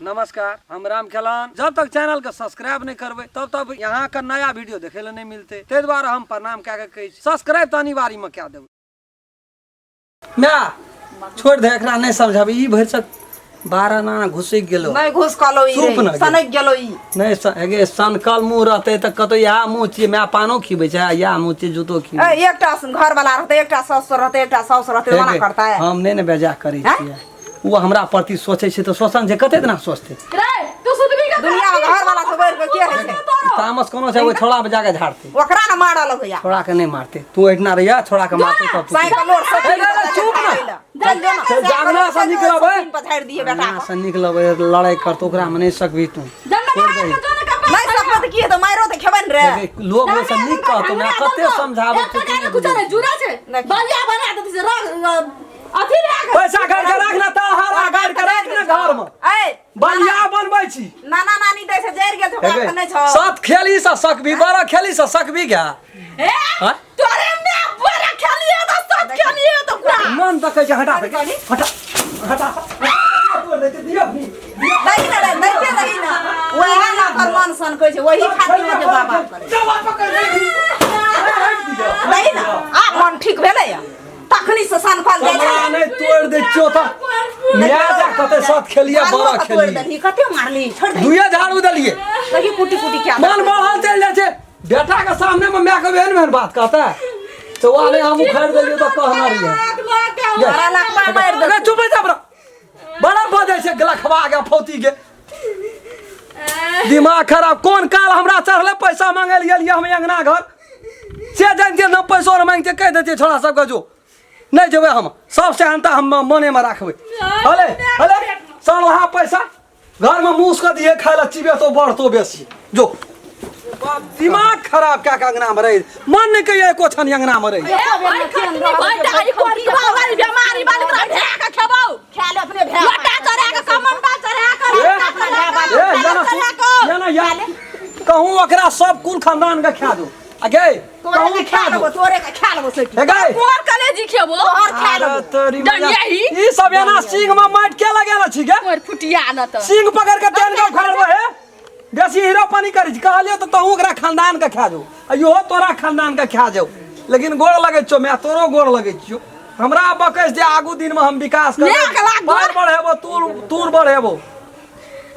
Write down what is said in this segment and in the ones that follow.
नमस्कार, हम राम खेलान। जब तक चैनल के सब्सक्राइब नहीं करबे तब तक यहाँ का नया वीडियो देखे ले नहीं मिलते। ते द्वारा हम प्रणाम क्या कहे सब्सक्राइब तो अनिवार्य में क्या देव। मैं छोड़ दे एकरा नहीं समझाबी ई भर से 12 ना घुसि गेलो नहीं घुस कलो ई सनक गेलो ई नहीं एगे सनकल मुंह रहते त कतो या मुंह छी मैं पानो खिबै छै या मुंह छी जूतो खिबै एकटा घर वाला रहते एकटा ससुर रहते एकटा सास रहते मना करता है। हम नहीं बेजा करै छियै वो हमरा प्रति सोचे छै तो सोचन जे कते दिना सोचते तू सुतबी के दुनिया में घर वाला सब के के है तामस कोनो छै वो छोड़ा पे जाके झाड़ते ओकरा ना मार लगया छोड़ा के नहीं मारते तू इतना रहिया छोड़ा के मारते तब तू साइकिल लोड सब चुप ना चल जागना से निकलबे पछाड़ दिए बेटा से निकलबे लड़ाई कर तो ओकरा में नहीं सकबी तू नहीं सकत की तो मारो तो खेबन रे लोग से निक कह तो मैं कते समझाबे तू कुछ नहीं जुड़ा छे बलिया बना दे से अथी रे पैसा घर के रखना त हारा घर के रखना घर में ए बलिया बनबै छी नाना नानी दै से जैर गेल छोका नहीं छ साथ खेली से सकबी बड़ा खेली से सकबी क्या ए तोरे में बड़ा खेलिए तो साथ खेलिए तो पूरा मन तक छै हटा हटा नहीं ना वही ना फरमान सन कहै छै वही खातिर में बाबा करे नहीं ना आ मन ठीक भेलै तखनी से सन फल दे नहीं तोड़ दे चोथा मैं जा कते साथ खेलिए बड़ा खेली कते मारली छोड़ दे दुइया झाड़ू देलिए लगी कुटी कुटी क्या मन बढ़ल चल जाय छै बेटा के सामने में मैं के बेन बात कहता है तो वाले हम उखाड़ देलिए तो कहना रही मारा लाख मार दे चुप जा बड़ा बजे छै गलखवा के फौती के दिमाग खराब कोन काल हमरा चढ़ले पैसा मांगे लिए हम अंगना घर से जानते न पैसा मांगते कह देते छोड़ा सब जो नहीं जेबे हम सबसे अंता हम मने में रखबे हले हले सड़हा पैसा घर में मूस के दिए खाए ला चिबे तो बढ़ तो बेसी जो दिमाग खराब क्या अंगना में रही मन नहीं कहिए एको छन अंगना में रही बीमारी वाली का भेका खेबौ खेल अपने भेका लटा चढ़ा के कमंडा चढ़ा के ना या कहूं ओकरा सब कुल खानदान के खा दो आगे तोरे खा दो तोरे का खा लो सकी और कलेजी खेबो और खा लो यही ई सब एना सिंग में माट के लगेला छी के मोर फुटिया न त सिंग पकड़ के तेल के खड़बो है बेसी हीरो पानी करी छी कहलियो तो तहू ओकरा खानदान के खा दो अयो तोरा खानदान के खा जाओ लेकिन गोड़ लगे छो मैं तोरो गोड़ लगे छियो हमरा बकस दे आगू दिन में हम विकास करब पार बढ़ेबो तूर बढ़ेबो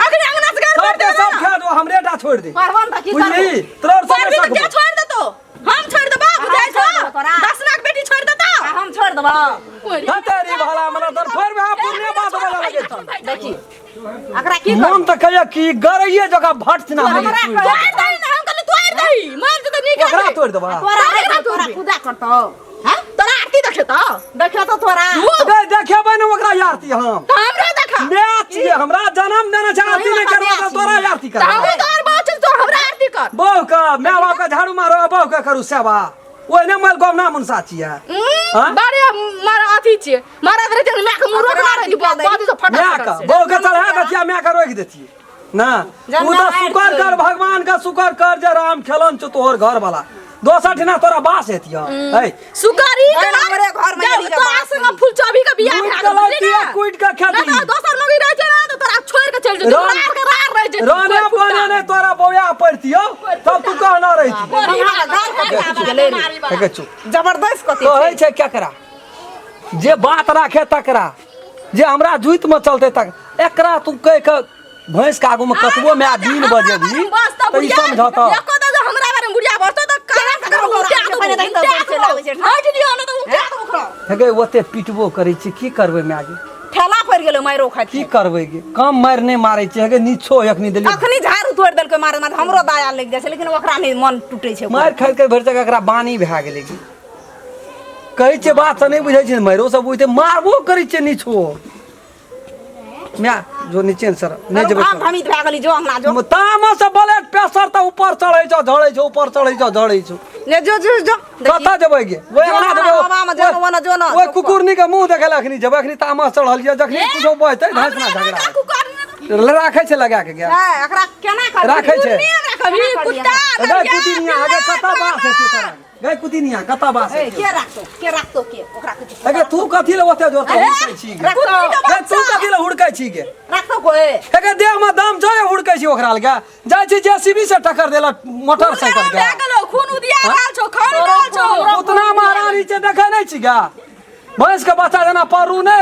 अगर अंगना से घर सब दे सब खा दो हमरे टा छोड़ दे परवन त की बुझली तोर सब सब क्या छोड़ दे तो हम छोड़ देबा बुझाइ छो 10 लाख बेटी छोड़ देता हम छोड़ देबा तेरी भला मना तर फिर में पुण्य बात बोले लगे देखी अकरा की मन त कहिया की गरइए जगह भट ना हम कहले तोड़ दही मार दे तो नहीं ओकरा तोड़ देबा तोरा पूजा करतो हां तोरा आरती देखे तो तोरा अबे देखेबे न ओकरा आरती हम हमरा देखा मैं छी हमरा जन्म देना छै आरती नहीं करबा त तोरा आरती कर हम तोर बात तो हमरा आरती कर बहु का मैं बाप का झाड़ू मारो बहु का करू सेवा ओइ ने मल गोम ना मुनसा छिया हां बारे मारा अथी छी मारा रे ते मैं के मुरो मारे दी बात से फटा मैं का बहु का चढ़ा दतिया मैं का रोक देती ना तू तो शुक्र कर भगवान का शुक्र कर जे राम खेलन छ तोहर घर वाला 62 ना तोरा बास हेतिया है सुकारी हमरे घर में तो आसंग फूल चौबी का बियाह कुइट का खेती ना दोसर लोग रह छै ना तो तोरा छोड़ के चल जे मार के रार रह जे राने बने ने तोरा बोया पड़तियो तब तू कहना रही छी जबरदस्त कथि कहै छै केकरा जे बात राखे तकरा जे हमरा जुइत में चलते तक एकरा तू कह के भैंस के आगू में कतबो मैं दिन बजेबी त ई समझता एको तो हमरा बारे में बुढ़िया बरतो तो करा हट दियो न तो उठा दो ओकरा हेगे ओते पिटबो करै छी की करबै मैं आगे ठेला फर गेलो मारो खाती की करबै गे कम मार नहीं मारै छी हेगे नीचो एकनी देली अखनी झाड़ू तोड़ देलकै मारे मारे हमरो दाया लग जाय छै लेकिन ओकरा नहीं मन टूटे छै मार खाइ के भर तक एकरा बानी भए गेलै गे कहै छै बात नहीं बुझै छै मारो सब बुझते मारबो करै छै नीचो मैं जो नीचे सर नहीं जब हम भमित भए गेली जो हमरा जो तामा से ब्लड प्रेशर त ऊपर चढ़ै छ झड़ै छ ऊपर चढ़ै छ झड़ै छ ने जो कता जबै गे ओए हमरा देबो हवा में जो न ओए कुकुरनी के मुंह देखला अखनी जब अखनी तामा चढ़ल या जखनी कुछो बजतै धस ना झगड़ा राखै छै लगा के गया एकरा केना कर राखै छै कभी कुत्ता अगर कुटी नहीं आगे कता बात है तेरा गई कुतिनिया कता बास ए के राखतो के ओकरा के अगे तू कथि ले ओते जोर हुड़कै छी गे गे तू कथि ले हुड़कै छी गे राखतो कोए अगे देह में दम छ हुड़कै छी ओकरा लगे जाय छी जेसीबी से टक्कर देला मोटरसाइकिल के गेलो खून उदिया गाल छौ खन गाल छौ उतना महारानी से देखे नहीं छी गा भैंस के बच्चा जना परू ने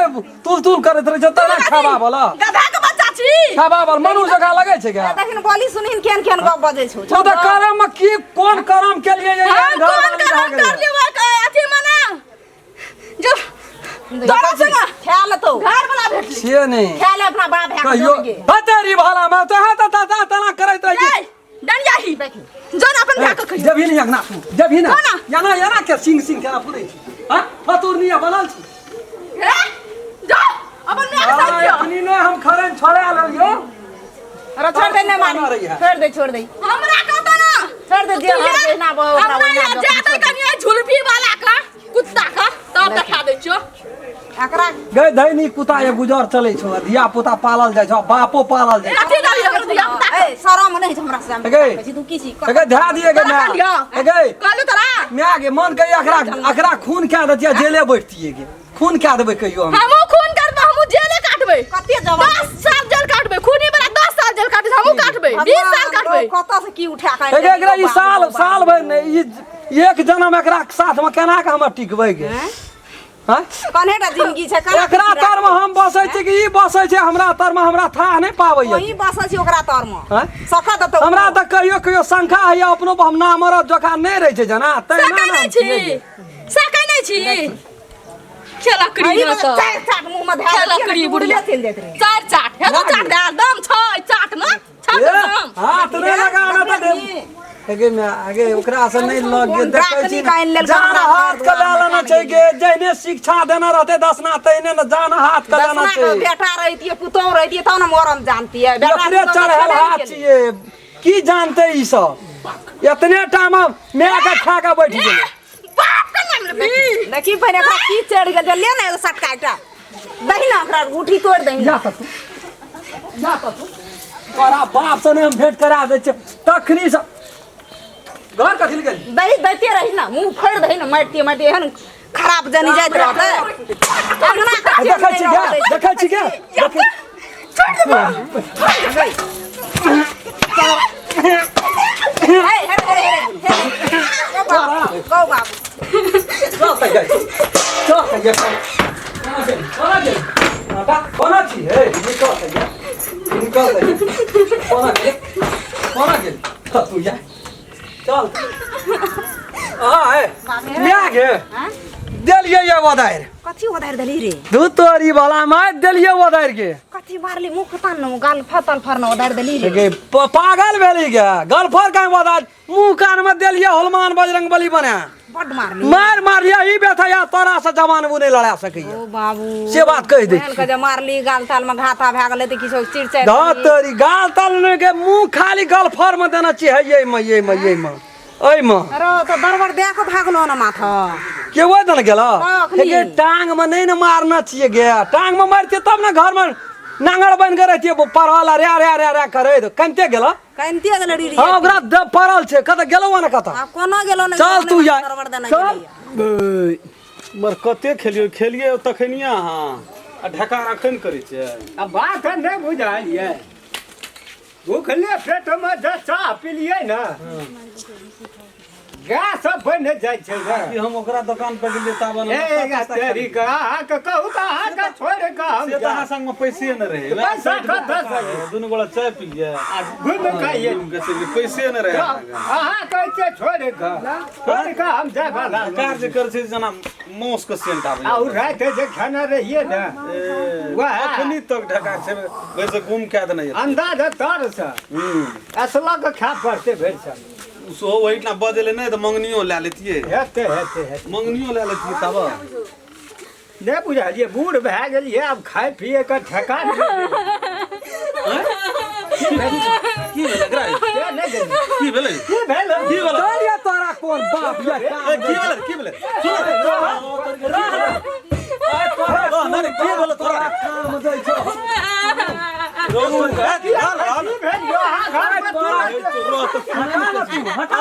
तुल करत रहे जता ना खाबा वाला गधा के बच्चा छी खाबा वाला मनु जगह लगे छै गा देखिन बोली सुनिन केन केन गप बजै छौ तो त करम में की कोन करम के लिए ये घर कौन कर लियो अथी मना जो तोरा संग ख्याल तो घर वाला भेटली से नहीं ख्याल अपना बड़ा भैया कहियो के हतेरी भाला में तो हाथ तना करत रही डंडिया ही जोन अपन भैया के कहियो जब ही नहीं ना जब ही ना याना के सिंग केना पुरै छी हां फतुरनिया बनल छी जा अपन भैया के साथ दियो अपनी ने हम खरन छोड़े लियो अरे छोड़ दे ना मारी छोड़ दे हमरा कहतो ना छोड़ दे जे हाथ के ना बो ओकरा हमरा जाते कनिया झुलफी वाला का कुत्ता का तब देखा दै छियो एकरा गई दैनी कुत्ता ये गुजर चले छो धिया पुता पालल जाय छो बापो पालल जाय अथी डाली अगर दिया ए शरम नहीं छै हमरा से गई कहै छी तू की छी अगे धा दिए गे मैं गई कहलू तोरा मैं गे मन के अकरा खून क्या देतिया जेले बैठतिए गे खून क्या देबे कहियो हम हमहु खून करबे हमहु जेले काटबे कते जवान 10 साल जेल काटबे खूनी वाला 10 साल जेल काटबे हमहु काटबे 20 साल काटबे कत से की उठा के अगे एकरा ई साल भर ने ई एक जन्म एकरा के साथ में केना के हम टिकबै गे हां कनेटा जिंदगी छै एकरा तर में हम बसै छी कि ई बसै छै हमरा तर में हमरा था नहीं पाबै वही बसै छी ओकरा तर में हां सखा त हमरा त कहियो शंखा है अपनो हम नामर जोखा नहीं रहे छै जना तै सकै नहीं छी सकै नहीं छी खेला करी न त चाट मुंह में धै खेला करी बुढ़िया चल जात रे चार चाट हे तो चाट दे दम छै चाट न छत दम हाथ नहीं लगाना त दे आगे में आगे ओकरा से नहीं लग गे देखै छी जान हाथ के लाना छै गे जइने शिक्षा देना रहते दसना तइने न जान हाथ के लाना छै बेटा रहितिए पुतौ रहितिए त न मरम जानती है बेटा चढ़ल हाथ छिए की जानते ई सब इतने टाइम मैं के खा के बैठ गेल बाप का नाम रे देखी पहले एकरा की चढ़ गेल ले ना एगो सटका एकटा दही ना एकरा उठी तोड़ दही जा त तू तोरा बाप से हम भेंट करा दे छ तखनी से घर कथि ले गेली दही दैते रही ना मुंह फोड़ दही ना मारती एहन खराब जनी जाइत रहते देखै छी क्या गो बाबू देलिए ये वदायर कथी उधार दली रे दू तोरी वाला मार देलिए वदायर के कथी मारली मुख तान गाल फतल फरना उधार दली रे गे पागल भेली गे गलफर काहे वदार मुंह कान में देलिए हनुमान बजरंगबली बना बड मारली मारिया ई बेथा या तोरा से जवान बुने लड़ा सकैया ओ बाबू से बात कह दे के जे मारली गाल ताल में घाटा भ गेलै त किछो चिरचै ध तोरी गाल ताल ने के मुंह खाली गलफर में देना चाहिए ये में ओइ में अरे तो दरबार दे के भागलो न माथा के वो दन गेला के टांग में नहीं न मारना चाहिए गे टांग में मारते तब ना घर में नांगड़ बन के रहती परवाला रे करे तो कंते गेला कंते गेल री हां ओकरा परल छे कत गेलो न कत आ कोनो गेलो न चल तू जा चल मर कते खेलिए तखनिया हां आ ढका रखन करे छे अब बात नहीं बुझाइए भूखले पेट में दस चाह पिलिए ना गैस सब बन जाय छै कि हम ओकरा दुकान पर गेलिए ताबन ए गा तेरी का का कहू का का छोड़ का हम से त संग में पैसे न रहे पैसा दस दुनु गोला चाय पिलिए घूम खाइए कैसे पैसे न रहे हां कैसे छोड़ का हम जा वाला कार्य कर छै जना मौस के सेंट आबे और रात जे खाना रहिए ना वाह अखनी तक ढका छै वैसे घूम के देना अंदाज तार से असला के खा पड़ते भेल से सो वही ना बदले नहीं तो मंगनियो ले लेतिए हेते मंगनियो ले लेतिए तब नहीं बुझलिए बूढ़ भए गेलिए अब खाए पिए का ठेकान की भेल एकरा की भेल की भेल तोरिया तोरा कोन बाप या की भेल सुन नहीं की भेल तोरा काम दै छो हटा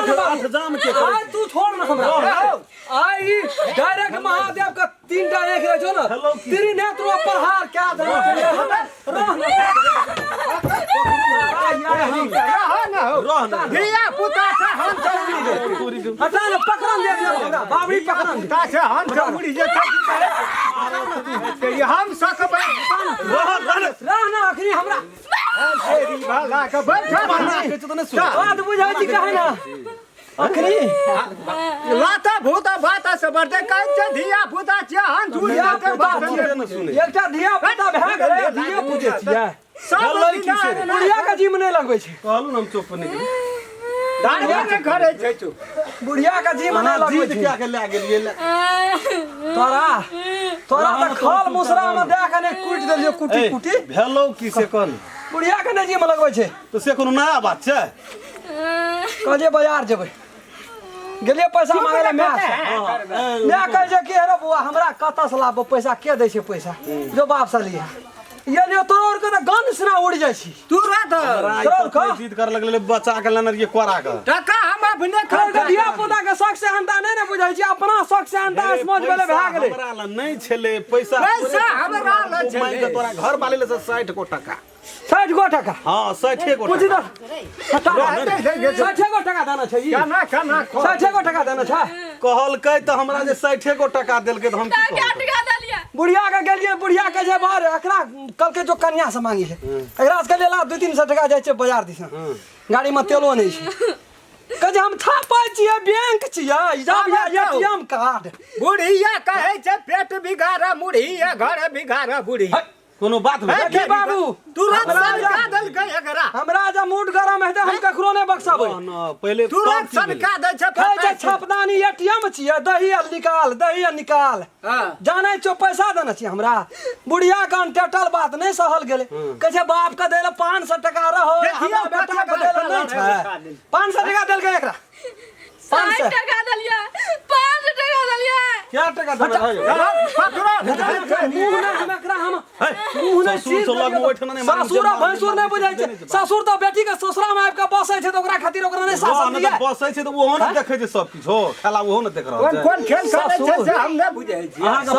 जाम के तू छोड़ ना हमरा तो प्रहार क्या दे धिया पुता से हम हटा ले पकड़न दे दिया बाबरी पकड़न पुता से हम चौड़ी जे हम सकबै रहना आखिरी हमरा तेरी भाला के बैठा बात बुझाई छी कहे ना आखिरी लाता भूता बाता से बड़े कहै धिया पुता छै हम धिया झूठ पुता के एकटा धिया पुता भए गेलै धिया पुते छियै सब लड़की से बुढ़िया के जीव नहीं लगबै छै कहलू हम चौक पर निकल दाढ़ी ने करे छै तू बुढ़िया के जीव नहीं लगबै जीत छै क्या के ले गेलिए तोरा त खाल मुसरा में दे के ने कुटि देलियो कुटी कुटी भेलौ की से कन बुढ़िया के ने जीव में लगबै छै तो से कोनो नया बात छै कहजे बाजार जेबै गेलिए पैसा मांगे ले मैं कह जे कि रे बुआ हमरा कत से लाबो पैसा के दै छै पैसा जो बाप से लिया ये लियो तोर के त गन सना उड़ जाय छी तू रात जीत कर लगले बच्चा के लेने ये कोरा के टका हम अपने खर के धिया पुता के शौक से अंता नहीं न बुझाई छी अपना शौक से अंता समझ बेले भए गेलै हमरा ला नहीं छले पैसा हमरा ला मांग के छै तोरा घर वाले ले से 60 को टका 60 गो टका हां 60 को पूछ टका दो हटा 60 गो टका देना छै ई केना केना 60 गो टका देना छै कहलकै त हमरा जे 60 को टका देलकै त हम की क्या कहब टिका दलिया बुढ़िया के गेलिए बुढ़िया के जे बाहर एकरा कल के जो कन्या से मांगी है एकरा से लेला 200-300 टका जाय छै बाजार दिस गाड़ी में तेलो नहीं छै कहे हम थापै छियै बैंक छियै जब एटीएम कार्ड बुढ़िया कहै छै पेट बिगाड़ मुढ़िया घर बिगाड़ बुढ़ी कोनो बात है देखी बाबू तुरंत सनका देलकै एकरा हमरा जब मूड गरम है त हम ककरो नहीं बक्साबै ना पहले तुरंत सनका दै छै कहै छै छपदानी एटीएम छियै दही आ निकाल हां जानै छो पैसा देना छियै हमरा बुढ़िया कान टटल बात नहीं सहल गेलै कहै छै बाप के देले 500 टका रहो हमरा बेटा के देले नहीं छै 500 टका देलकै एकरा 60 टका दलिया 5 टका दलिया क्या टका देना है पकड़ो मुंह ना हम एकरा हम मुंह नहीं ससुर से लग ओठना नहीं ससुर भैंसुर नहीं बुझाई छै ससुर तो बेटी के ससुरा में आबि के बसै छै त ओकरा खातिर ओकरा नहीं शासन दिया बसै छै त ओहो न देखै छै सब किछ हो खेला ओहो न देख रहल छै कोन खेल करे छै से हम नहीं बुझै छी अहाँ के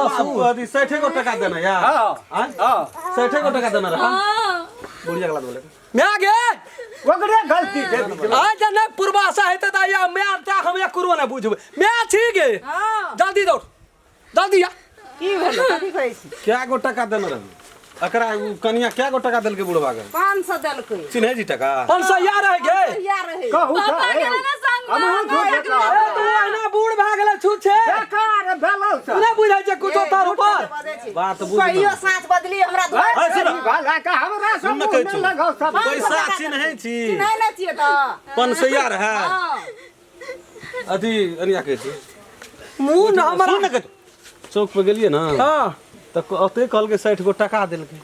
अथी 60 को टका देना यार हां हां 60 को टका देना रहा हां बुढ़िया के बोले मैं गे ओकरे गलती छै आज नहीं पूर्वाशा हेते त या मैं ता हम एक करो ना बुझबै मैं छी गे जल्दी दौड़ जल्दी आ की भेल कथी कहै छी क्या गो टका देना रहा एकरा कनिया क्या गो टका देलकै बुढ़वा के 500 देलकै चिन्है जी टका 500 यार है गे यार रहे कहू पापा के ना संग ए तू एना बूढ़ भए गेलै छूट छै बेकार भेलौ से नहीं बुझाई छै कुछो तार ऊपर बात बुझ कहियो साँझ बदली हमरा है सुन भाला का हमरा सब सुन न कहै छी लगाउ सब पैसा चिन्है छी नहीं नहीं छिए त 500 यार है हां अथी अनिया कहै छी मुंह ना हमरा सुन न कहै चौक पे गेलिए ना हां त ओते कहलकै 60 गो टका देलकै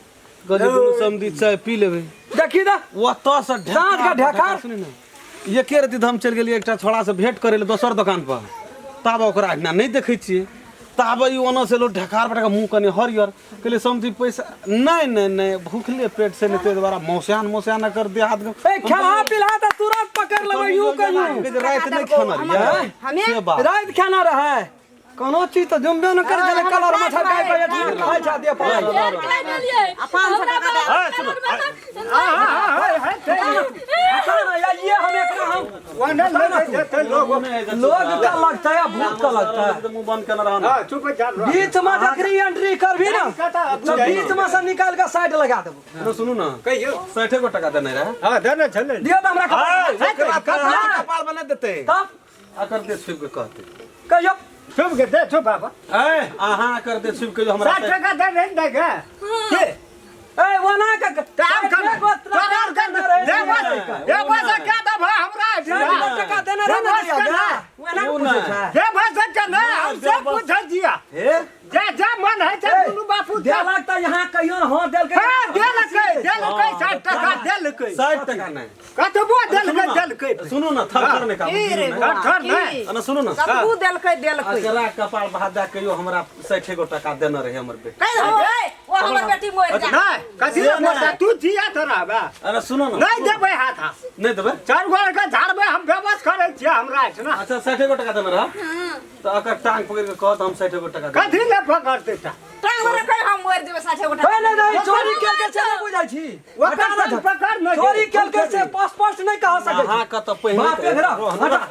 गजे दुनु समधी चाय पी लेबै देखी दा वो तो से दांत का ढेकार सुनी ना ये के रति हम चल गेलिए एकटा छोड़ा से भेंट करे ले दोसर दुकान पर ताब ओकरा ना नहीं देखै छियै ताब ई ओना से लो ढेकार पटा के मुंह कने हरियर कहले समधी पैसा नहीं नहीं नहीं भूखले पेट से नहीं ते द्वारा मौसियान कर दे हाथ ए खा पिला त तुरंत पकड़ लेबै यूं कहियो रात नहीं खाना रिया हमें से बात रात खाना रहे कोनो चीज तो जुम्बे न कर गेले कलर मछर खाइ पे खाइ छा दे पर क्या दलिया 500 टका दे हां सुनो या ये हम एकरा हम वने लगे जेते लोग लोग का लगता है भूत का लगता है मुंह बंद करना रहना हां चुप जा बीच में जकरी एंट्री कर भी ना तो बीच में से निकाल के साइड लगा देबो सुनो ना कहियो 60 गो टका देने रहा हां देने छले दियो त हमरा कपाल बना देते तब आकर दे छिप के कहते कहियो चुप के दे चुप बाबा ए आहा कर दे छिप के हमरा 60 टका दे नहीं देगा के ए वना का काम कर तोरार कर दे बस क्या दब हमरा टका देना रे ना दिया वना पूछे छा दे बस के ना हमसे पूछ दिया हे जा मन है ते दुनु बापू दे लगता यहां कहियो हां देल के हां देलकै 60 टका देलकै 60 टका नहीं कतबो देलकै सुनो ना थर थर ने का थर नहीं ना सुनो ना सब देलकै अकरा कपाल बहा दे कहियो हमरा 60 गो टका देना रहे हमर पे कह दो ओ हमर बेटी मोर जा नहीं कथी ले मोटा तू जिया तो रहबे अरे सुनो ना नहीं देबे हाथ नहीं देबे 4 गो के झाड़बे हम व्यवस्था करे छी हमरा है ना अच्छा 60 गो टका देबे रहा तो अकर टांग पकड़ के कहत हम 60 गो टका देबे कथी ले पकड़ते ता टांग मारे कहीं हम मोर देबे 60 गोटा नहीं नहीं चोरी केल के से बुझाई छी ओकर पकड़ नहीं चोरी केल के से स्पष्ट नहीं कह सके हां का तो पहले बापे के रह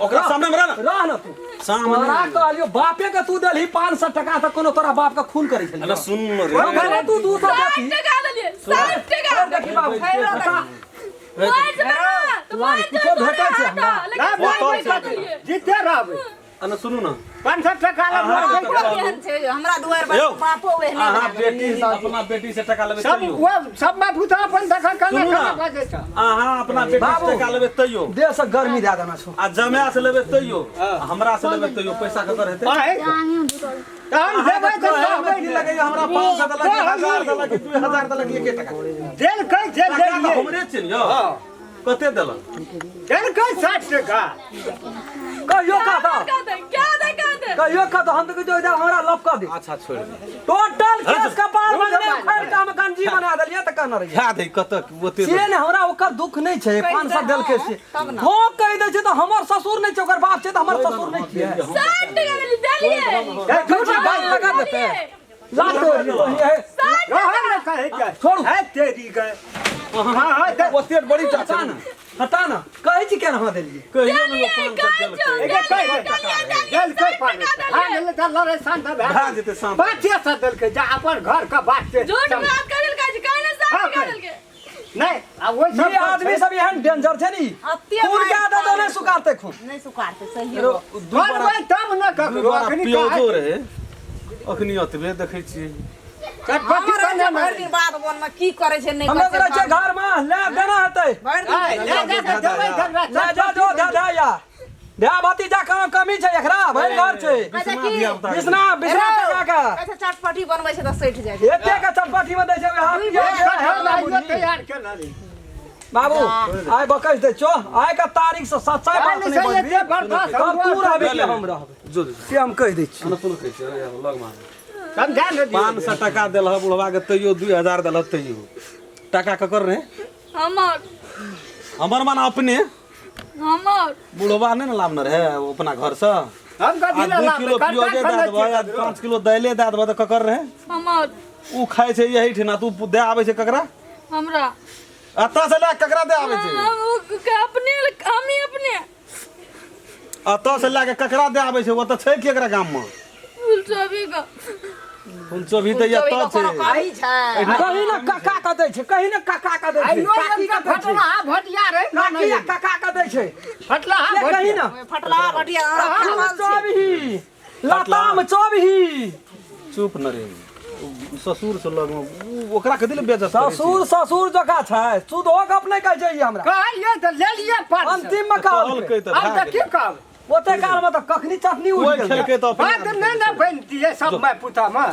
ओकरा सामने में रह रह ना तू सामने तोरा कहलियो बापे के तू देलही 500 टका त कोनो तोरा बाप का खून करै छली अरे सुन ओ रे भले तू 200 देती 60 टका देलिए 60 टका देखी बाबू मोर जमा तो मोर कुछो भेटै छै हमरा ना जीते रहबे अरे सुनो ना 500 टका ले केहन छै हमरा दुआर पर बापो ओहने हां बेटी अपना बेटी से टका लेबे सब तैयो वो सब में भूता अपन देखा सुनू कना ना। बजे छ हां अपना बेटी बाबू। से टका लेबे तैयो देह से गर्मी दे देना छौ आ जमा से लेबे तैयो हमरा से लेबे तैयो पैसा ककर हेतै आए हम देबे तो हमें की लगे हमरा 500 देलक 1000 देलक 2000 देलक 1 टका जेल कई जेल टका तो दे हमरे छिन यो कते देलक जेल कई 60 टका कहियो का था क्या दे कहियो का तो हम तो जो इधर हमरा लपका दे अच्छा छोड़ दे टोटल केस का पार में खैर काम गंजी बना देलिए त कहना रही याद है कत ओते से ने हमरा ओकर दुख नहीं छै 500 देल के से हो कह दे छै त हमर ससुर नहीं छै ओकर बाप छै त हमर ससुर नहीं छियै 60 टका देलिए झूठी बात लगा देते लात ये रोहन न कहे क्या छोड़ू। है तेरी गए हां हां ओते बड़ी चाचा हटा ना कहे छी केना हम देलिए कहियो न 500 देलक एक कई जेल कई पानी हां ले चल रे शांत भा जेते शाम बात से दल के जा अपन घर का बात से झूठ बात करिल का कहले 60 टका देलके नहीं अब वो ये आदमी सब यहाँ डेंजर छै नी खून के आदत नहीं सुकारते खून नहीं सुकारते सही हो घर में तब न ककरो अखनी पियोजो रहे अखनी ओतबे देखै छी चटपटी हमरा बने भर दिन बाद बोन में की करे छै नहीं हमरा करे करे छै घर में ले देना हेतै भर दिन ले जा देबै घर ले जा जो दे या दे भतीजा काम कमी छै एकरा भर घर छै अच्छा की बिसना बिसना टका का अच्छा चटपटी बनबै छै त सैठ जाइ छै एते का चटपटी में दै छै हाथ तैयार कर ली बाबू आइ बकैस दे छो आइ का तारीख से सच्चाई बात नहीं बोलबी कब तू रहबे कि हम रहबे जो से हम कह दै छी अन सुन कहै छै लग मार समझा न 500 टका देलह बुढ़वा के तैयो 2000 देलह तैयो टका ककर रहे हमर हमर माना अपने हमर बुढ़वा नहीं ना लामन रहे वो अपना घर से हम का आ 2 किलो पियोजे दे देबो आ 5 किलो दाइले दे देबो त ककर रहे हमर उ खाइ छै यही ठिना तू दे आबै छै ककरा हमरा अत्ता से ले ककरा दे आबै छै अपने हम ही अपने अत्ता से ले के ककरा दे आबै छै वो त छै कि एकरा गाम में फुलचोबी का फुलचोभी त यत्ता छै कही छै कहीं ना काका का दै छै कहीं ना काका का दै छै आइयो काकी का दै छै फटला भटिया रे काकी या काका का दै छै फटला ले कहीं ना फटला भटिया चौबही लताम चौबही चुप न रे ससुर से लग में ओकरा कथि ले बेइज्जत ससुर ससुर जका छै सुध हो गप नहीं कह छै हमरा कहलिए त ले लिए पाँच अंतिम में कहल कहलकै त अब त की कहब ओते काल में त कखनी चटनी उड़ कोई गेल खेलकै त बात नहीं ना बनती है सब मैं पुता में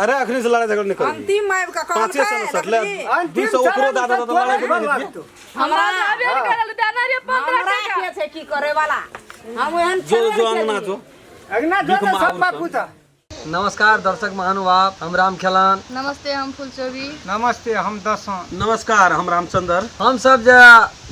अरे अखनी से लड़ाई झगड़ा नहीं कर अंतिम में का काम 500 से सटले अंतिम 200 ओकरो दादा तो लड़ाई के नहीं थी हमरा जाबे करल देना रे 15 हमरा टका के छै की करे वाला हम एहन जो जो अंगना जो अगना जो तो सब मैं पुता नमस्कार दर्शक महानुभाव हम राम खेलान नमस्ते हम फुलचोबी नमस्ते हम दसों नमस्कार हम रामचंद्र हम सब जे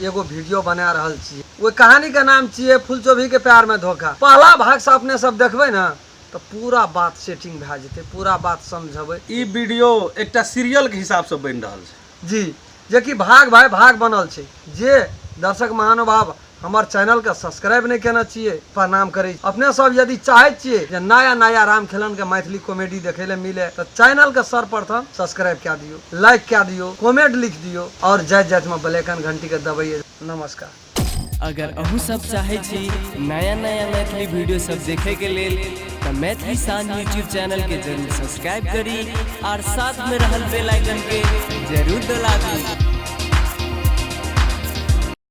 एगो वीडियो बना रहल छी वो कहानी के नाम छियै फुलचोभी के प्यार में धोखा पहला भाग से अपने सब देखबै ना तो पूरा बात सेटिंग भए जेतै पूरा बात समझबै ई वीडियो एकटा सीरियल के हिसाब से बन रहल छै जी जे कि भाग भाई भाग बनल छै जे दर्शक महानुभाव हमार चैनल के सब्सक्राइब नहीं केना चाहिए प्रणाम करे अपने सब यदि चाहे छिए जे नया नया राम खेलन के मैथिली कॉमेडी देखे ले मिले तो चैनल के सर्वप्रथम सब्सक्राइब क्या दियो लाइक क्या दियो कमेंट लिख दियो और जय जय में बेलैकन घंटी के दबाइए नमस्कार अगर अहू सब चाहे छी नया नया मैथिली वीडियो सब देखे के लेल तो मैथिली सान यूट्यूब चैनल के जरूर सब्सक्राइब करी और साथ में रहल बेल आइकन के जरूर दबाबी।